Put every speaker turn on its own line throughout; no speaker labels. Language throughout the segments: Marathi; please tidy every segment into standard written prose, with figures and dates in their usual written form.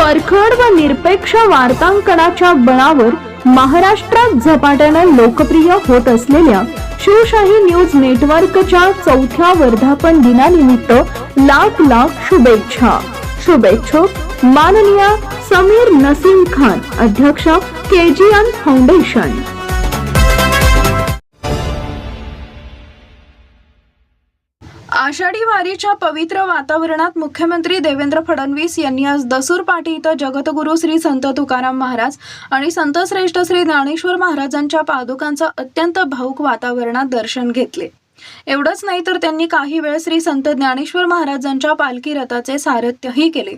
परखड व निरपेक्ष वार्तांकनाच्या बळावर महाराष्ट्रात झपाट्याने लोकप्रिय होत असलेल्या शिवशाही न्यूज नेटवर्कच्या 4थ्या वर्धापन दिनानिमित्त लाख लाख शुभेच्छा। शुभेच्छुक माननीय समीर नसीम खान, अध्यक्ष KGN फाउंडेशन।
आषाढी वारीच्या पवित्र वातावरणात मुख्यमंत्री देवेंद्र फडणवीस यांनी आज दसूर पाटी इथं जगद्गुरू श्री संत तुकाराम महाराज आणि संत श्रेष्ठ श्री ज्ञानेश्वर महाराजांच्या पादुकांचं अत्यंत भावुक वातावरणात दर्शन घेतले। एवढंच नाही तर त्यांनी काही वेळ श्री संत ज्ञानेश्वर महाराजांच्या पालखी रथाचे सारथ्यही केले।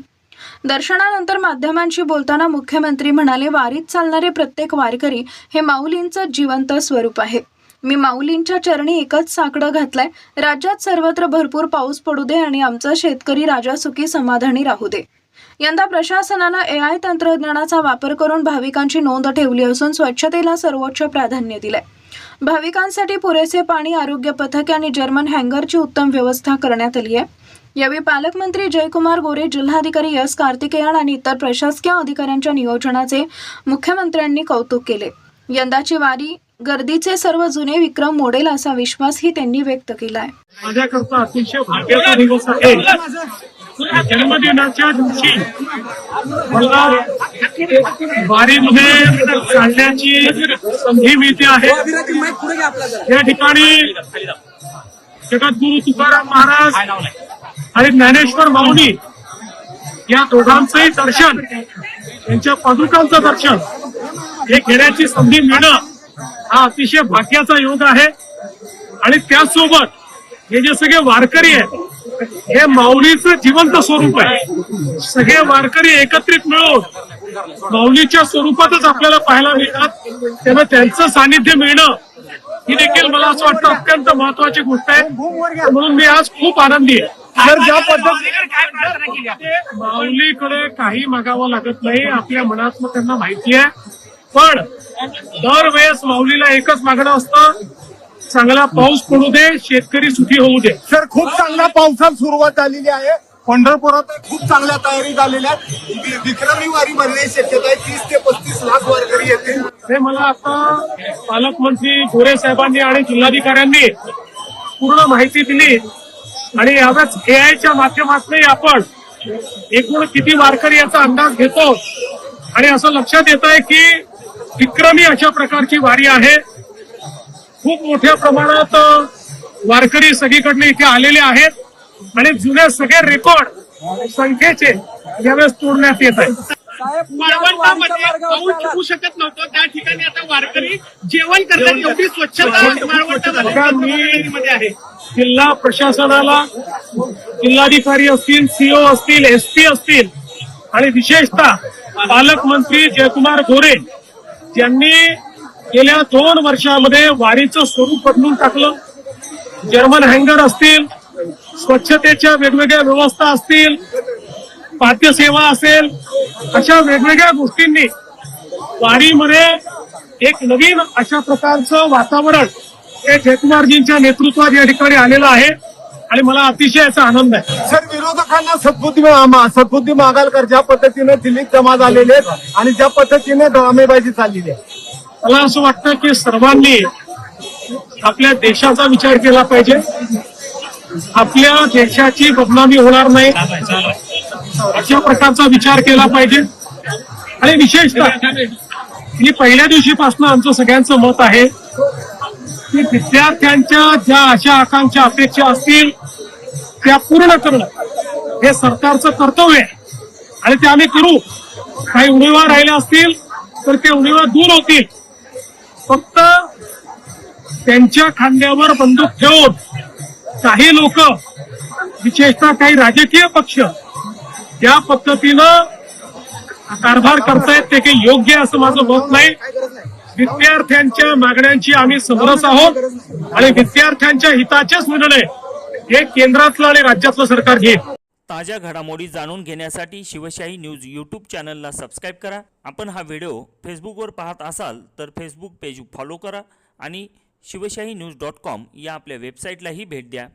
दर्शनानंतर माध्यमांशी बोलताना मुख्यमंत्री म्हणाले, वारीत चालणारे प्रत्येक वारकरी हे माऊलींचं जिवंत स्वरूप आहे। मी माऊलींच्या चरणी एकच साकडं घातलंय, राज्यात सर्वत्र भरपूर पाऊस पडू दे आणि आमचा शेतकरी राजा सुखी समाधानी राहू दे। यंदा प्रशासनानं AI तंत्रज्ञानाचा वापर करून भाविकांची नोंद ठेवली असून स्वच्छतेला सर्वोच्च प्राधान्य दिलंय। भाविकांसाठी पुरेसे पाणी, आरोग्य पथके आणि जर्मन हँगरची उत्तम व्यवस्था करण्यात आली आहे। यावेळी पालकमंत्री जयकुमार गोरे, जिल्हाधिकारी S कार्तिकेयन आणि इतर प्रशासकीय अधिकाऱ्यांच्या नियोजनाचे मुख्यमंत्र्यांनी कौतुक केले। यंदाची वारी गर्दीचे सर्व जुने विक्रम मोडेल असा विश्वासही त्यांनी व्यक्त केला आहे।
माझ्याकरता अतिशय भाग्याचा दिवस आहे। जन्मदिनाच्या दिवशी मला वारीमध्ये चालण्याची संधी मिळते आहे। या ठिकाणी जगद्गुरू तुकाराम महाराज आणि ज्ञानेश्वर माऊली या दोघांचंही दर्शन, त्यांच्या पादुकांचं दर्शन हे घेण्याची संधी मिळणं हा अतिशय भाग्याचा योग आहे। आणि त्याचसोबत हे जे सगळे वारकरी आहेत हे माऊलीचं जिवंत स्वरूप आहे। सगळे वारकरी एकत्रित मिळून माऊलीच्या स्वरूपातच आपल्याला पाहायला मिळतात, तेव्हा त्यांचं सानिध्य मिळणं ही देखील मला असं वाटतं अत्यंत महत्वाची गोष्ट आहे। म्हणून मी आज खूप आनंदी आहे। जर ज्या पद्धतीने माऊलीकडे काही मागावं लागत नाही, आपल्या मनातलं त्यांना माहिती आहे, पण दरवेळेस माऊलीला एकच मागणं असतं, चांगला पाऊस पडू दे, शेतकरी सुखी होऊ दे।
सर, खूप चांगल्या पावसाला सुरुवात झालेली आहे। पंढरपुरात खूप चांगल्या तयारी झालेल्या आहेत। विक्रमी वारी भरण्याची शक्यता आहे। 30 ते 35 लाख वारकरी येतील।
हे मला आता पालकमंत्री गोरे साहेबांनी आणि जिल्हाधिकाऱ्यांनी पूर्ण माहिती दिली आणि यावेळेस AIच्या माध्यमातून आपण एकूण किती वारकरी याचा अंदाज घेतो आणि असं लक्षात येत आहे की विक्रमी अशा प्रकारची वारी आहे। खूप मोठ्या प्रमाणात वारकरी सगळीकडनं इथे आलेले आहेत आणि जुने सगळे रेकॉर्ड संख्येचे यावेळेस तोडण्यात येत आहेत।
माळवंटामध्ये पाऊस होऊ शकत नव्हतं, त्या ठिकाणी आता वारकरी जेवण करतात, एवढी स्वच्छता
मी आहे। जिल्हा प्रशासनाला, जिल्हाधिकारी असतील, CO असतील, SP असतील आणि विशेषतः पालकमंत्री जयकुमार गोरे यांनी गेल्या 2 वर्षामध्ये वारीचं स्वरूप बदलून टाकलं। जर्मन हँगर असतील, स्वच्छतेच्या वेगवेगळ्या व्यवस्था असतील, पाद्यसेवा असेल, अशा वेगवेगळ्या गोष्टींनी वारीमध्ये एक नवीन अशा प्रकारचं वातावरण हे जयकुमारजींच्या नेतृत्वात या ठिकाणी आलेलं आहे आणि मला अतिशय याचा आनंद आहे।
सर, विरोधकांना सद्बुद्धी मागाल कर, ज्या पद्धतीने दिल्लीत जमा झालेले आहेत आणि ज्या पद्धतीने ड्रामेबाजी चाललेली आहे,
मला असं वाटतं की सर्वांनी आपल्या देशाचा विचार केला पाहिजे। आपल्या देशाची बदनामी होणार नाही अशा प्रकारचा विचार केला पाहिजे। आणि विशेषतः मी पहिल्या दिवशीपासून आमचं सगळ्यांचं मत आहे की विद्यार्थ्यांच्या ज्या आशा आकांक्षा अपेक्षा असतील त्या पूर्ण करणं हे सरकारचं कर्तव्य आहे आणि ते आम्ही करू। काही उणिवा राहिल्या असतील तर ते उणिवा दूर होतील। फक्त त्यांच्या खांद्यावर बंदूक ठेवून काही लोक, विशेषतः काही राजकीय पक्ष त्या पद्धतीनं कारभार करतायत ते काही योग्य असं माझं मत नाही। विद्यार्थ्यांच्या मागण्यांची आम्ही समरस आहोत आणि विद्यार्थ्यांच्या हिताचेच निर्णय हे केंद्रातलं आणि राज्यातलं सरकार घेईल।
ताज्या घडामोडी जाणून घेण्यासाठी शिवशाही न्यूज यूट्यूब चॅनलला सबस्क्राईब करा। आपण हा व्हिडिओ फेसबुकवर पाहत असाल तर फेसबुक पेज फॉलो करा आणि शिवशाही न्यूज.com या आपल्या वेबसाईटलाही भेट द्या।